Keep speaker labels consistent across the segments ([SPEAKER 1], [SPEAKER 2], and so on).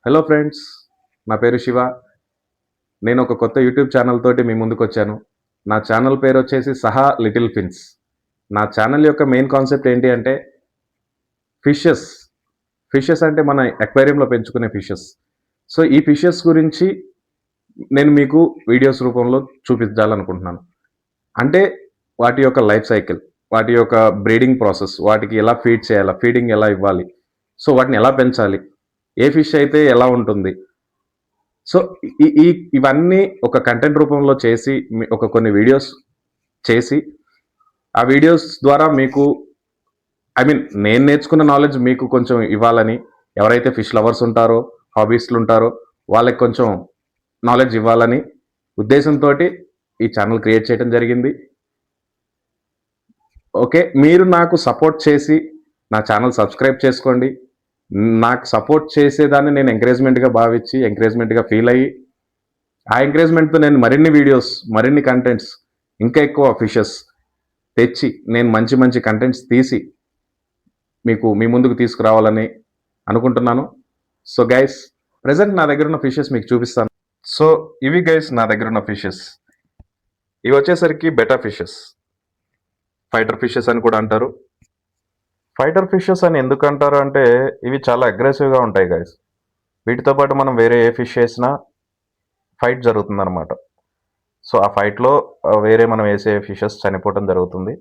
[SPEAKER 1] Hello friends, నా పేరు శివ. నేను ఒక కొత్త యూట్యూబ్ ఛానల్ తోటి మీ ముందుకొచ్చాను. నా ఛానల్ పేరొచ్చేసి 'సహా లిటిల్ ఫిన్స్'. నా ఛానల్ యొక్క మెయిన్ కాన్సెప్ట్ ఏంటి అంటే ఫిషెస్. ఫిషెస్ అంటే మన అక్వేరియంలో పెంచుకునే ఫిషెస్. సో, ఈ ఫిషెస్ గురించి నేను మీకు వీడియోస్ రూపంలో చూపించాలనుకుంటున్నాను. అంటే వాటి యొక్క లైఫ్ సైకిల్, వాటి యొక్క బ్రీడింగ్ ప్రాసెస్, వాటికి ఎలా ఫీడ్ చేయాలా, ఫీడింగ్ ఎలా ఇవ్వాలి, సో వాటిని ఎలా పెంచాలి, ఏ ఫిష్ అయితే ఎలా ఉంటుంది. సో, ఈ ఈ ఇవన్నీ ఒక కంటెంట్ రూపంలో చేసి ఒక కొన్ని వీడియోస్ చేసి, ఆ వీడియోస్ ద్వారా మీకు నేను నేర్చుకున్న నాలెడ్జ్ మీకు కొంచెం ఇవ్వాలని, ఎవరైతే ఫిష్ లవర్స్ ఉంటారో, హాబీస్టులు ఉంటారో వాళ్ళకి కొంచెం నాలెడ్జ్ ఇవ్వాలని ఉద్దేశంతోటి ఈ ఛానల్ క్రియేట్ చేయడం జరిగింది. ఓకే. మీరు నాకు సపోర్ట్ చేసి నా ఛానల్ సబ్స్క్రైబ్ చేసుకోండి. నాకు సపోర్ట్ చేసేదాన్ని నేను ఎంకరేజ్‌మెంట్‌గా భావించి, ఎంకరేజ్‌మెంట్‌గా ఫీల్ అయ్యి, ఆ ఎంకరేజ్‌మెంట్‌తో నేను మరిన్ని వీడియోస్, మరిన్ని కంటెంట్స్, ఇంకా ఎక్కువ ఫిషెస్ తెచ్చి, నేను మంచి మంచి కంటెంట్స్ తీసి మీకు మీ ముందుకు తీసుకురావాలని అనుకుంటున్నాను. సో గైస్, ప్రెజెంట్ నా దగ్గర ఉన్న ఫిషెస్ మీకు చూపిస్తాను. సో ఇవి గైస్ నా దగ్గర ఉన్న ఫిషెస్. ఇవి వచ్చేసరికి బెటా ఫిషెస్, ఫైటర్ ఫిషెస్ అని కూడా అంటారు. ఫైటర్ ఫిషెస్ అని ఎందుకు అంటారు అంటే ఇవి చాలా అగ్రెసివ్గా ఉంటాయి గైస్. వీటితో పాటు మనం వేరే ఏ ఫిష్ వేసినా ఫైట్ జరుగుతుందన్నమాట. సో ఆ ఫైట్లో వేరే మనం వేసే ఫిషెస్ చనిపోవడం జరుగుతుంది.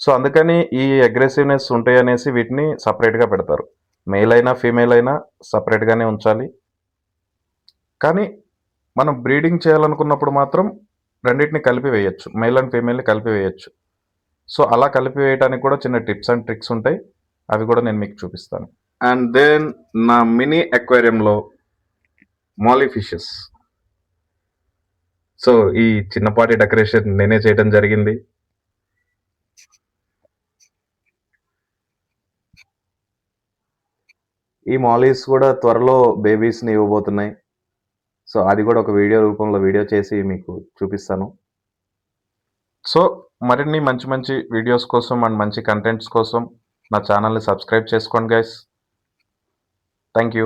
[SPEAKER 1] సో అందుకని ఈ అగ్రెసివ్నెస్ ఉంటాయి అనేసి వీటిని సపరేట్గా పెడతారు. మేల్ అయినా ఫీమేల్ అయినా సపరేట్గానే ఉంచాలి. కానీ మనం బ్రీడింగ్ చేయాలనుకున్నప్పుడు మాత్రం రెండింటిని కలిపి వేయచ్చు, మేల్ అండ్ ఫీమేల్ని కలిపి వేయచ్చు. సో అలా కలిపి వేయడానికి కూడా చిన్న టిప్స్ అండ్ ట్రిక్స్ ఉంటాయి, అవి కూడా నేను మీకు చూపిస్తాను. అండ్ దెన్ నా మినీ అక్వేరియంలో మాలీ ఫిషెస్. సో ఈ చిన్నపాటి డెకరేషన్ నేనే చేయడం జరిగింది. ఈ మాలీస్ కూడా త్వరలో బేబీస్ని ఇవ్వబోతున్నాయి. సో అది కూడా ఒక వీడియో రూపంలో వీడియో చేసి మీకు చూపిస్తాను. సో మరిన్ని మంచి మంచి వీడియోస్ కోసం అండ్ మంచి కంటెంట్స్ కోసం నా ఛానల్ని సబ్స్క్రైబ్ చేసుకోండి గైస్. Thank you.